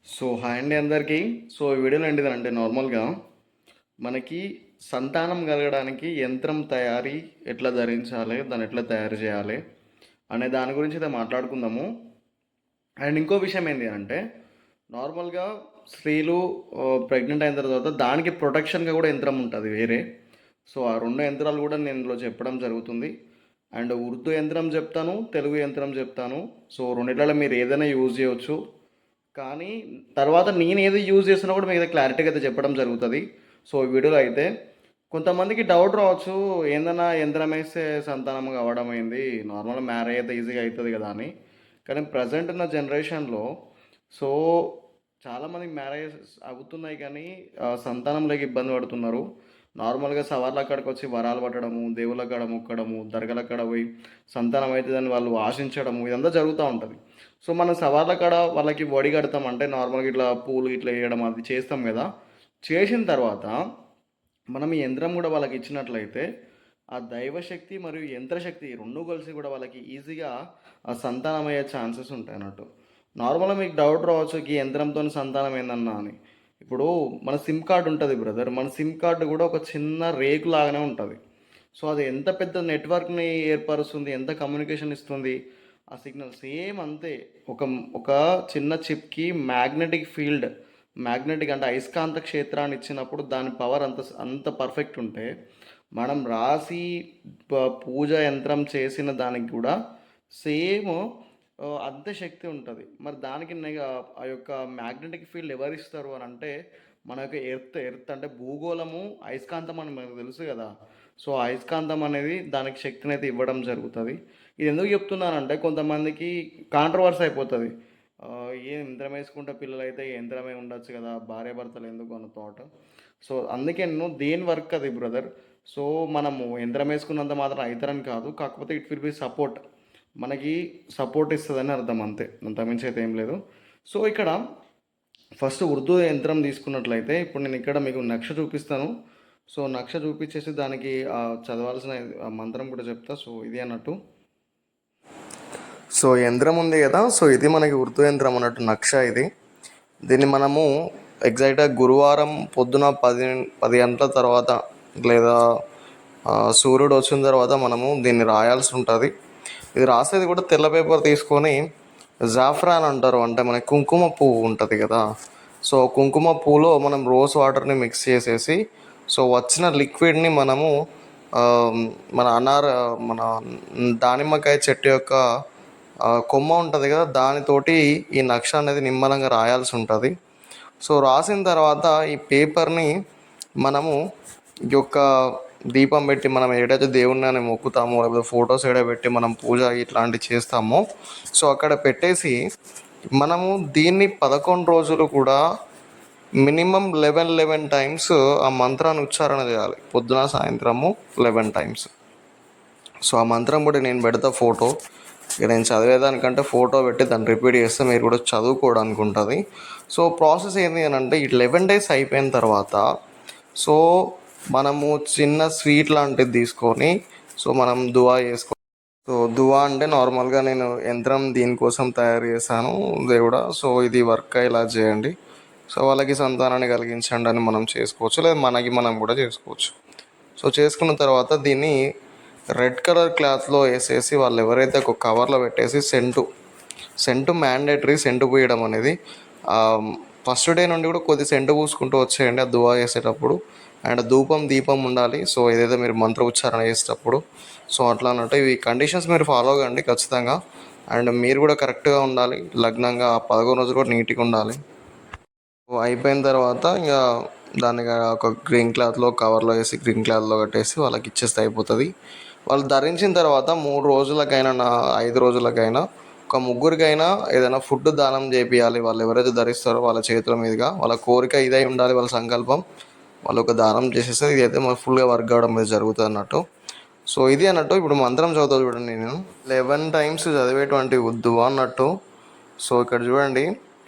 Hi అండి అందరికీ. ఈ వీడియోలో ఏంటిదంటే నార్మల్గా మనకి సంతానం కలగడానికి యంత్రం తయారీ ఎట్లా ధరించాలి, దాన్ని ఎట్లా తయారు చేయాలి అనే దాని గురించి అయితే మాట్లాడుకుందాము. అండ్ ఇంకో విషయం ఏంటి అంటే నార్మల్గా స్త్రీలు ప్రెగ్నెంట్ అయిన తర్వాత దానికి ప్రొటెక్షన్గా కూడా యంత్రం ఉంటుంది వేరే. ఆ రెండు యంత్రాలు కూడా నేను ఇందులో చెప్పడం జరుగుతుంది. అండ్ ఉర్దూ యంత్రం చెప్తాను, తెలుగు యంత్రం చెప్తాను. రెండిట్లలో మీరు ఏదైనా యూజ్ చేయవచ్చు. కానీ తర్వాత నేను ఏది యూజ్ చేస్తున్నా కూడా మీకు క్లారిటీగా అయితే చెప్పడం జరుగుతుంది. ఈ వీడియోలో అయితే కొంతమందికి డౌట్ రావచ్చు, ఏందన్నా యంత్రం వేస్తే సంతానం కావడం అయింది, నార్మల్ మ్యారేజ్ అయితే ఈజీగా అవుతుంది కదా అని. కానీ ప్రజెంట్ ఉన్న జనరేషన్లో సో చాలామంది మ్యారేజెస్ అవుతున్నాయి కానీ సంతానంలోకి ఇబ్బంది పడుతున్నారు. నార్మల్గా సవార్ల కాడికి వచ్చి వరాలు పట్టడము, దేవుళ్ళ కాడ మొక్కడము, దర్గాల కాడ పోయి సంతానం అవుతుందని వాళ్ళు ఆశించడము, ఇదంతా జరుగుతూ ఉంటుంది. మనం సవార్ల కాడ వాళ్ళకి వడి కడతాం అంటే నార్మల్గా ఇట్లా పూలు ఇట్లా వేయడం అది చేస్తాం కదా. చేసిన తర్వాత మనం ఈ యంత్రం కూడా వాళ్ళకి ఇచ్చినట్లయితే ఆ దైవశక్తి మరియు యంత్రశక్తి రెండు కలిసి కూడా వాళ్ళకి ఈజీగా ఆ సంతానం అయ్యే ఛాన్సెస్ ఉంటాయి అన్నట్టు. నార్మల్గా మీకు డౌట్ రావచ్చు ఈ యంత్రంతో సంతానం ఏందన్నా అని. ఇప్పుడు మన సిమ్ కార్డు ఉంటుంది బ్రదర్, మన సిమ్ కార్డు కూడా ఒక చిన్న రేకు లాగానే ఉంటుంది. అది ఎంత పెద్ద నెట్వర్క్ని ఏర్పరుస్తుంది, ఎంత కమ్యూనికేషన్ ఇస్తుంది, ఆ సిగ్నల్ సేమ్ అంతే. ఒక ఒక చిన్న చిప్కి మ్యాగ్నెటిక్ ఫీల్డ్, మ్యాగ్నెటిక్ అంటే అయస్కాంత క్షేత్రాన్ని ఇచ్చినప్పుడు దాని పవర్ అంత అంత పర్ఫెక్ట్ ఉంటే మనం రాసి పూజ యంత్రం చేసిన దానికి కూడా సేమ్ అంతే శక్తి ఉంటుంది. మరి దానికి ఆ యొక్క మ్యాగ్నెటిక్ ఫీల్డ్ ఎవరిస్తారు అని అంటే మన యొక్క ఎర్త్ అంటే భూగోళము అయస్కాంతం అని మనకు తెలుసు కదా. అయస్కాంతం అనేది దానికి శక్తిని అయితే ఇవ్వడం జరుగుతుంది. ఇది ఎందుకు చెప్తున్నానంటే కొంతమందికి కాంట్రవర్సీ అయిపోతుంది. ఏ యంత్రం వేసుకుంటే పిల్లలు అయితే యంత్రమే ఉండొచ్చు కదా, భార్య భర్తలు ఎందుకు అన్న థాట్. అందుకే నేను దేని వర్క్ అది బ్రదర్. మనము యంత్రం వేసుకున్నంత మాత్రం అవుతారని కాదు, కాకపోతే ఇట్ విల్ బి సపోర్ట్, మనకి సపోర్ట్ ఇస్తుందని అర్థం, అంతే, అంతమించి అయితే ఏం లేదు. ఇక్కడ ఫస్ట్ ఉర్దూ యంత్రం తీసుకున్నట్లయితే ఇప్పుడు నేను ఇక్కడ మీకు నక్ష చూపిస్తాను. నక్ష చూపించేసి దానికి చదవాల్సిన మంత్రం కూడా చెప్తా. ఇది అన్నట్టు యంత్రం ఉంది కదా, ఇది మనకి ఉర్దూ యంత్రం అన్నట్టు నక్ష ఇది. దీన్ని మనము ఎగ్జాక్ట్గా గురువారం పొద్దున 10 గంటల తర్వాత లేదా సూర్యుడు వచ్చిన తర్వాత మనము దీన్ని రాయాల్సి ఉంటుంది. ఇది రాసేది కూడా తెల్ల పేపర్ తీసుకొని జాఫ్రాన్ అంటారు, అంటే మనకి కుంకుమ పువ్వు ఉంటుంది కదా. కుంకుమ పువ్వులో మనం రోజ్ వాటర్ని మిక్స్ చేసేసి వచ్చిన లిక్విడ్ని మనము మన దానిమ్మకాయ చెట్టు యొక్క కొమ్మ ఉంటుంది కదా, దానితోటి ఈ నక్ష అనేది నిమ్మలంగా రాయాల్సి ఉంటుంది. రాసిన తర్వాత ఈ పేపర్ని మనము ఈ యొక్క దీపం పెట్టి మనం ఏదైతే దేవుణ్ణి మొక్కుతామో లేకపోతే ఫొటోస్ పెట్టి మనం పూజ ఇట్లాంటివి చేస్తామో అక్కడ పెట్టేసి మనము దీన్ని 11 రోజులు కూడా మినిమం 11 టైమ్స్ ఆ మంత్రాన్ని ఉచ్చారణ చేయాలి, పొద్దున సాయంత్రము 11 టైమ్స్. ఆ మంత్రం కూడా నేను పెడతా ఫోటో, ఇక నేను చదివేదానికంటే ఫోటో పెట్టి దాన్ని రిపీట్ చేస్తే మీరు కూడా చదువుకోవడానికి ఉంటుంది. ప్రాసెస్ ఏంటి అని అంటే 11 డేస్ అయిపోయిన తర్వాత మనము చిన్న స్వీట్ లాంటిది తీసుకొని మనం దువా చేసుకో. దువా అంటే నార్మల్గా నేను యంత్రం దీనికోసం తయారు చేశాను దేవుడా, ఇది వర్క్ ఇలా చేయండి, వాళ్ళకి సంతానాన్ని కలిగించండి అని మనం చేసుకోవచ్చు, లేదా మనం కూడా చేసుకోవచ్చు. చేసుకున్న తర్వాత దీన్ని రెడ్ కలర్ క్లాత్లో వేసేసి వాళ్ళు ఎవరైతే ఒక కవర్లో పెట్టేసి సెంటు మ్యాండేటరీ, సెంటు పూయడం అనేది ఫస్ట్ డే నుండి కూడా కొద్ది సెంటు పూసుకుంటూ వచ్చేయండి ఆ దువా చేసేటప్పుడు. అండ్ ధూపం దీపం ఉండాలి, ఏదైతే మీరు మంత్ర ఉచ్చారణ చేసేటప్పుడు. అట్లా అన్నట్టు ఇవి కండిషన్స్ మీరు ఫాలో కండి ఖచ్చితంగా. అండ్ మీరు కూడా కరెక్ట్గా ఉండాలి, లగ్నంగా 11 రోజులు కూడా నీట్గా ఉండాలి. అయిపోయిన తర్వాత ఇంకా దాన్ని ఒక గ్రీన్ క్లాత్లో కవర్లో వేసి గ్రీన్ క్లాత్లో కట్టేసి వాళ్ళకి ఇచ్చేస్తే అయిపోతుంది. వాళ్ళు ధరించిన తర్వాత 3 రోజులకైనా 5 రోజులకైనా ఒక ముగ్గురికైనా ఏదైనా ఫుడ్ దానం చేపియాలి. వాళ్ళు ఎవరైతే ధరిస్తారో వాళ్ళ చేతుల మీదుగా వాళ్ళ కోరిక ఇదై ఉండాలి, వాళ్ళ సంకల్పం. వాళ్ళు ఒక దానం చేసేస్తే ఇది అయితే మనకు ఫుల్గా వర్క్ అవడం అనేది జరుగుతుంది అన్నట్టు. ఇది అన్నట్టు. ఇప్పుడు మంత్రం చదువుతా చూడండి, నేను 11 టైమ్స్ చదివేటువంటి ఉద్దు అన్నట్టు. ఇక్కడ చూడండి,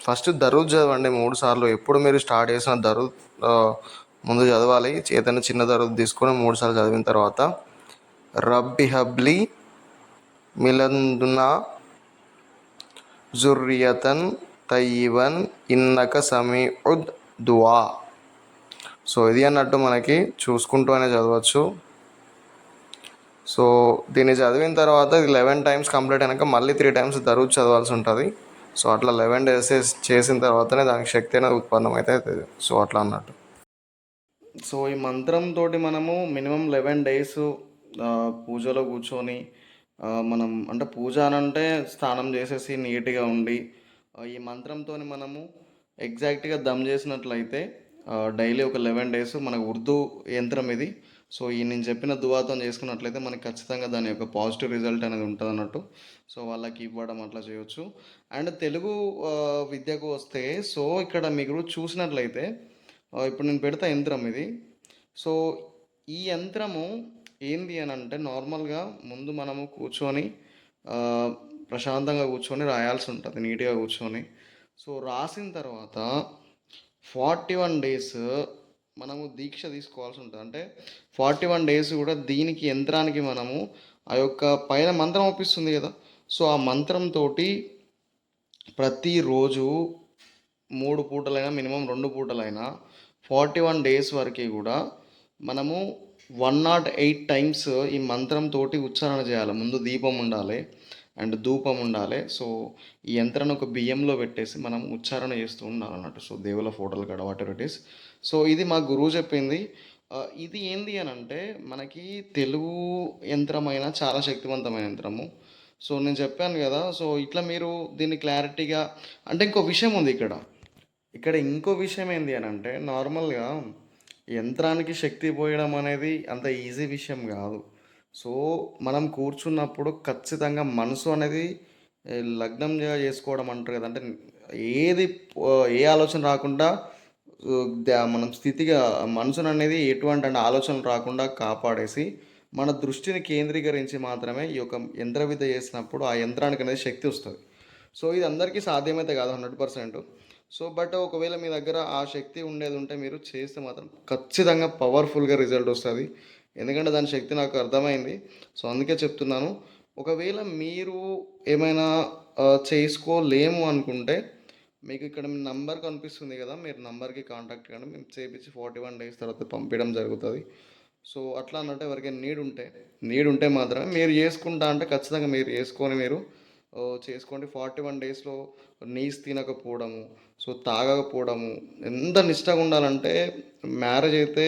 ఫస్ట్ దరూద్ చదవండి 3 సార్లు. ఎప్పుడు మీరు స్టార్ట్ చేసిన దరూద్ ముందు చదవాలి. ఏదైనా చిన్న దరూద్ తీసుకొని 3 సార్లు చదివిన తర్వాత రబ్బి హబ్లీ మిలందునా జుర్రియతన్ తయ్యిబన్ ఇన్నక సమీఉద్ దువా. సో ఇది అన్నట్టు మనకి చూసుకుంటూ అనే చదవచ్చు. సో దీన్ని చదివిన తర్వాత ఇది 11 టైమ్స్ కంప్లీట్ అయినాక మళ్ళీ 3 టైమ్స్ దరూద్ చదవాల్సి ఉంటుంది. సో అట్లా 11 డేస్ చేసిన తర్వాతనే దానికి శక్తి అనేది ఉత్పన్నం అయితే అవుతుంది. సో అట్లా అన్నట్టు. సో ఈ మంత్రంతో మనము మినిమం 11 డేస్ పూజలో కూర్చొని మనం అంటే పూజ అని అంటే స్నానం చేసేసి నీట్గా ఉండి ఈ మంత్రంతో మనము ఎగ్జాక్ట్గా దమ్ చేసినట్లయితే డైలీ ఒక 11 డేస్ మనకు ఉర్దూ యంత్రం ఇది. సో ఈ నేను చెప్పిన దువాతో చేసుకున్నట్లయితే మనకి ఖచ్చితంగా దాని యొక్క పాజిటివ్ రిజల్ట్ అనేది ఉంటుంది అన్నట్టు. సో వాళ్ళకి ఇవ్వడం అట్లా చేయొచ్చు. అండ్ తెలుగు విద్యకు వస్తే సో ఇక్కడ మీకు చూసినట్లయితే ఇప్పుడు నేను పెడతా యంత్రం ఇది. సో ఈ యంత్రము ఏంది అని అంటే నార్మల్గా ముందు మనము కూర్చొని ప్రశాంతంగా కూర్చొని రాయాల్సి ఉంటుంది, నీట్గా కూర్చొని. సో రాసిన తర్వాత 41 డేస్ మనము దీక్ష తీసుకోవాల్సి ఉంటుంది. అంటే 41 డేస్ కూడా దీనికి యంత్రానికి మనము ఆ యొక్క పైన మంత్రం ఒప్పిస్తుంది కదా, సో ఆ మంత్రంతో ప్రతిరోజు 3 పూటలైనా మినిమం 2 పూటలైనా 41 డేస్ వరకు కూడా మనము 108 టైమ్స్ ఈ మంత్రంతో ఉచ్చారణ చేయాలి. ముందు దీపం ఉండాలి అండ్ ధూపం ఉండాలి. సో ఈ యంత్రాన్ని ఒక బియ్యంలో పెట్టేసి మనం ఉచ్చారణ చేస్తూ ఉండాలి అన్నట్టు. సో దేవుల ఫోటోలు కాడ వాటర్ ఇట్ ఈస్. సో ఇది మా గురువు చెప్పింది. ఇది ఏంది అని అంటే మనకి తెలుగు యంత్రమైన చాలా శక్తివంతమైన యంత్రము. సో నేను చెప్పాను కదా, సో ఇట్లా మీరు దీన్ని క్లారిటీగా అంటే ఇంకో విషయం ఉంది ఇక్కడ. ఇంకో విషయం ఏంది అని అంటే నార్మల్గా యంత్రానికి శక్తి పోయడం అనేది అంత ఈజీ విషయం కాదు. సో మనం కూర్చున్నప్పుడు ఖచ్చితంగా మనసు అనేది లగ్నంగా చేసుకోవడం అంటారు కదా, అంటే ఏది ఏ ఆలోచన రాకుండా మనం స్థితిగా మనసును అనేది ఎటువంటి అంటే ఆలోచనలు రాకుండా కాపాడేసి మన దృష్టిని కేంద్రీకరించి మాత్రమే ఈ యొక్క యంత్ర విద్య చేసినప్పుడు ఆ యంత్రానికి అనేది శక్తి వస్తుంది. సో ఇది అందరికీ సాధ్యమైతే కాదు 100%. సో బట్ ఒకవేళ మీ దగ్గర ఆ శక్తి ఉండేది ఉంటే మీరు చేస్తే మాత్రం ఖచ్చితంగా పవర్ఫుల్గా రిజల్ట్ వస్తుంది. ఎందుకంటే దాని శక్తి నాకు అర్థమైంది. సో అందుకే చెప్తున్నాను. ఒకవేళ మీరు ఏమైనా చేసుకోలేము అనుకుంటే మీకు ఇక్కడ మీ నంబర్ కనిపిస్తుంది కదా, మీరు నంబర్కి కాంటాక్ట్ కండి, మేము చేపించి 41 డేస్ తర్వాత పంపించడం జరుగుతుంది. సో అట్లా అన్నట్టు ఎవరికైనా నీడ్ ఉంటే మాత్రమే మీరు చేసుకుంటా అంటే ఖచ్చితంగా మీరు చేసుకొని మీరు చేసుకోండి. 41 డేస్లో నీస్ తినకపోవడము, సో తాగకపోవడము, ఎంత నిష్టగా ఉండాలంటే మ్యారేజ్ అయితే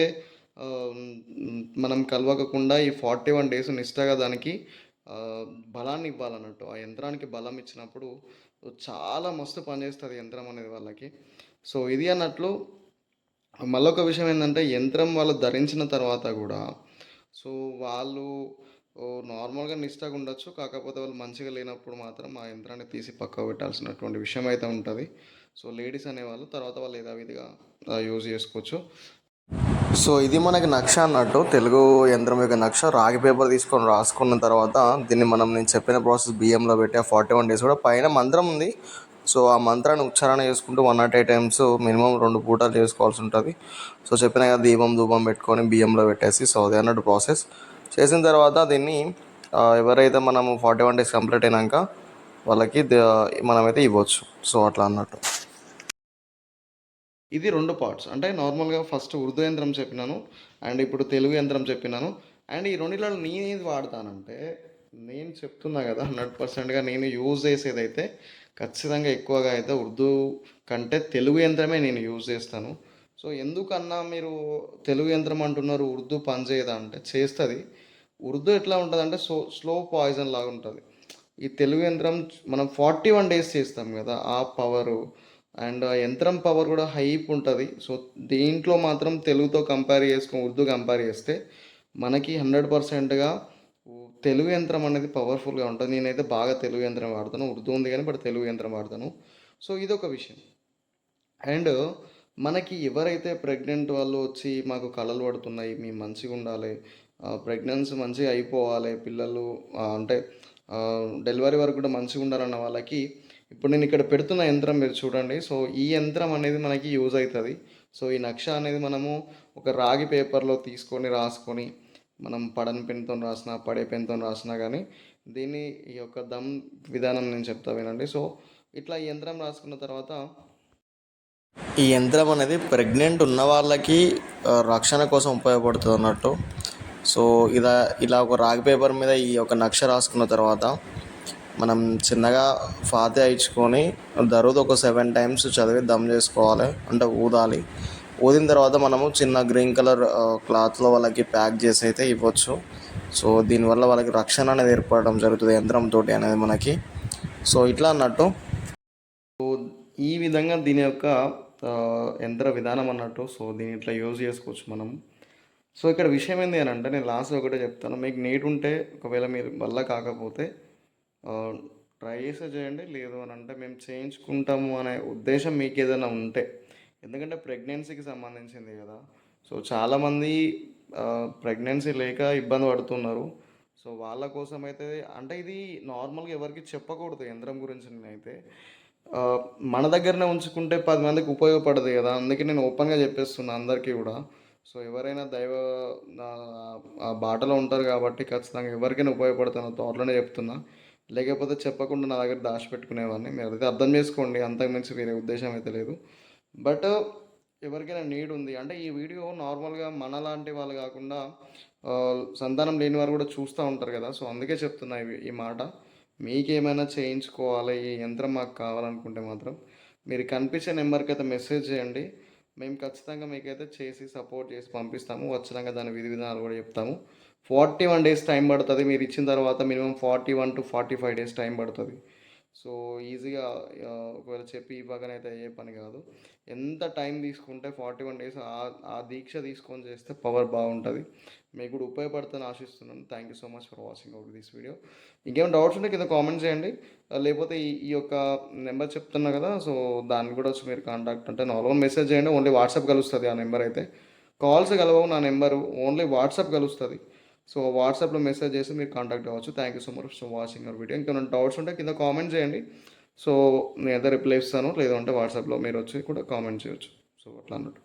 మనం కలవకుండా ఈ 41 డేస్ నిష్టగా దానికి బలాన్ని ఇవ్వాలన్నట్టు. ఆ యంత్రానికి బలం ఇచ్చినప్పుడు చాలా మస్తు పనిచేస్తుంది యంత్రం అనేది వాళ్ళకి. సో ఇది అన్నట్లు. మళ్ళొక విషయం ఏంటంటే యంత్రం వాళ్ళు ధరించిన తర్వాత కూడా సో వాళ్ళు నార్మల్గా నిష్టగా ఉండొచ్చు, కాకపోతే వాళ్ళు మంచిగా లేనప్పుడు మాత్రం ఆ యంత్రాన్ని తీసి పక్కకు పెట్టాల్సినటువంటి విషయం అయితే ఉంటుంది. సో లేడీస్ అనేవాళ్ళు తర్వాత వాళ్ళు యథావిధిగా యూజ్ చేసుకోవచ్చు. సో ఇది మనకి నక్ష అన్నట్టు, తెలుగు యంత్రం యొక్క నక్ష. రాగి పేపర్ తీసుకొని రాసుకున్న తర్వాత దీన్ని నేను చెప్పిన ప్రాసెస్ బియ్యంలో పెట్టి ఆ 41 డేస్ కూడా పైన మంత్రం ఉంది. సో ఆ మంత్రాన్ని ఉచ్చారణ చేసుకుంటూ 108 టైమ్స్ మినిమం 2 పూటలు చేసుకోవాల్సి ఉంటుంది. సో చెప్పిన కదా దీపం ధూపం పెట్టుకొని బియ్యంలో పెట్టేసి, సో అదే అన్నట్టు ప్రాసెస్. చేసిన తర్వాత దీన్ని ఎవరైతే మనము 41 డేస్ కంప్లీట్ అయినాక వాళ్ళకి మనమైతే ఇవ్వచ్చు. సో అట్లా అన్నట్టు. ఇది 2 పార్ట్స్. అంటే నార్మల్గా ఫస్ట్ ఉర్దూ యంత్రం చెప్పినాను అండ్ ఇప్పుడు తెలుగు యంత్రం చెప్పినాను. అండ్ ఈ రెండిట్లో నేనేది వాడతానంటే నేను చెప్తున్నా కదా 100%గా నేను యూజ్ చేసేదైతే ఖచ్చితంగా ఎక్కువగా అయితే ఉర్దూ కంటే తెలుగు యంత్రమే నేను యూజ్ చేస్తాను. సో ఎందుకన్నా మీరు తెలుగు యంత్రం అంటున్నారు, ఉర్దూ పని చేయదా అంటే చేస్తుంది. ఉర్దూ ఎట్లా ఉంటుందంటే స్లో పాయిజన్ లాగా ఉంటుంది. ఈ తెలుగు యంత్రం మనం 41 డేస్ చేస్తాం కదా, ఆ పవరు అండ్ ఆ యంత్రం పవర్ కూడా హైప్ ఉంటుంది. సో దీంట్లో మాత్రం తెలుగుతో కంపేర్ చేసుకొని ఉర్దూ కంపేర్ చేస్తే మనకి 100%గా తెలుగు యంత్రం అనేది పవర్ఫుల్గా ఉంటుంది. నేనైతే బాగా తెలుగు యంత్రం వాడతాను. ఉర్దూ ఉంది కానీ బట్ తెలుగు యంత్రం వాడతాను. సో ఇదొక విషయం. అండ్ మనకి ఎవరైతే ప్రెగ్నెంట్ వాళ్ళు వచ్చి మాకు కలలు పడుతున్నాయి, మేము మంచిగా ఉండాలి, ప్రెగ్నెన్సీ మంచిగా అయిపోవాలి, పిల్లలు అంటే డెలివరీ వరకు కూడా మంచిగా ఉండాలన్న వాళ్ళకి ఇప్పుడు నేను ఇక్కడ పెడుతున్న యంత్రం మీరు చూడండి. సో ఈ యంత్రం అనేది మనకి యూజ్ అవుతుంది. సో ఈ నక్ష అనేది మనము ఒక రాగి పేపర్లో తీసుకొని రాసుకొని మనం పడని పెన్తో రాసినా పడే పెన్తో రాసినా కానీ దీన్ని ఈ యొక్క దమ్ విధానం నేను చెప్తా వినండి. సో ఇట్లా ఈ యంత్రం రాసుకున్న తర్వాత ఈ యంత్రం అనేది ప్రెగ్నెంట్ ఉన్న వాళ్ళకి రక్షణ కోసం ఉపయోగపడుతుంది అన్నట్టు. సో ఇలా ఒక రాగి పేపర్ మీద ఈ యొక్క నక్ష రాసుకున్న తర్వాత మనం చిన్నగా ఫాతిహా ఇచ్చుకొని దరూద్ ఒక 7 టైమ్స్ చదివి దమ్ చేసుకోవాలి, అంటే ఊదాలి. ఊదిన తర్వాత మనము చిన్న గ్రీన్ కలర్ క్లాత్లో వాళ్ళకి ప్యాక్ చేసి అయితే ఇవ్వచ్చు. సో దీనివల్ల వాళ్ళకి రక్షణ అనేది ఏర్పడడం జరుగుతుంది యంత్రంతో అనేది మనకి. సో ఇట్లా అన్నట్టు. సో ఈ విధంగా దీని యొక్క యంత్ర విధానం అన్నట్టు. సో దీన్ని ఇట్లా యూజ్ చేసుకోవచ్చు మనం. సో ఇక్కడ విషయం ఏంటి అని అంటే, నేను లాస్ట్ ఒకటే చెప్తాను, మీకు నీట్ ఉంటే ఒకవేళ మీరు వల్ల కాకపోతే ట్రై చేసే చేయండి. లేదు అని అంటే మేము చేయించుకుంటాము అనే ఉద్దేశం మీకు ఏదైనా ఉంటే, ఎందుకంటే ప్రెగ్నెన్సీకి సంబంధించింది కదా. సో చాలామంది ప్రెగ్నెన్సీ లేక ఇబ్బంది పడుతున్నారు. సో వాళ్ళ కోసం అయితే, అంటే ఇది నార్మల్గా ఎవరికి చెప్పకూడదు యంత్రం గురించి. నేనైతే మన దగ్గరనే ఉంచుకుంటే 10 మందికి ఉపయోగపడదు కదా, అందుకే నేను ఓపెన్గా చెప్పేస్తున్నా అందరికీ కూడా. సో ఎవరైనా ఆ బాటలో ఉంటారు కాబట్టి ఖచ్చితంగా ఎవరికైనా ఉపయోగపడుతున్న థాట్లోనే చెప్తున్నా. లేకపోతే చెప్పకుండా నా దగ్గర దాచిపెట్టుకునేవాడిని. మీరు అయితే అర్థం చేసుకోండి, అంతకుమించి వేరే ఉద్దేశం అయితే లేదు. బట్ ఎవరికైనా నీడ్ ఉంది అంటే, ఈ వీడియో నార్మల్గా మనలాంటి వాళ్ళు కాకుండా సంతానం లేని వారు కూడా చూస్తూ ఉంటారు కదా. సో అందుకే చెప్తున్నా ఈ మాట. మీకేమైనా చేయించుకోవాలి, ఈ యంత్రం మాకు కావాలనుకుంటే మాత్రం మీరు కనిపించే నెంబర్కి అయితే మెసేజ్ చేయండి. మేము ఖచ్చితంగా మీకైతే చేసి సపోర్ట్ చేసి పంపిస్తాము. వచ్చినాక దాని విధి విధానాలు కూడా చెప్తాము. 41 డేస్ టైం పడుతుంది. మీరు ఇచ్చిన తర్వాత మినిమం 41 to 45 డేస్ టైం పడుతుంది. సో ఈజీగా ఒకవేళ చెప్పి ఇవ్వగానైతే అయ్యే పని కాదు. ఎంత టైం తీసుకుంటే 41 డేస్ ఆ దీక్ష తీసుకొని చేస్తే పవర్ బాగుంటుంది. మీకు కూడా ఉపయోగపడుతుందని ఆశిస్తున్నాను. Thank you so much for watching out this video. ఇంకేమైనా డౌట్స్ ఉంటే కింద కామెంట్ చేయండి. లేకపోతే ఈ యొక్క నెంబర్ చెప్తున్నా కదా, సో దాన్ని కూడా వచ్చి మీరు కాంటాక్ట్ అంటే నార్మల్ మెసేజ్ చేయండి. ఓన్లీ వాట్సాప్ కలుస్తుంది ఆ నెంబర్ అయితే. కాల్స్ కలవవు నా నెంబరు, ఓన్లీ వాట్సాప్ కలుస్తుంది. సో వాట్సాప్లో మెసేజ్ చేసి మీరు కాంటాక్ట్ అవ్వచ్చు. Thank you so much for watching our video. ఇంకేమైనా డౌట్స్ ఉంటే కింద కామెంట్ చేయండి. సో నేను ఏదో రిప్లై ఇస్తాను. లేదంటే వాట్సాప్లో మీరు వచ్చి కూడా కామెంట్ చేయొచ్చు. సో అట్లా అన్నట్టు.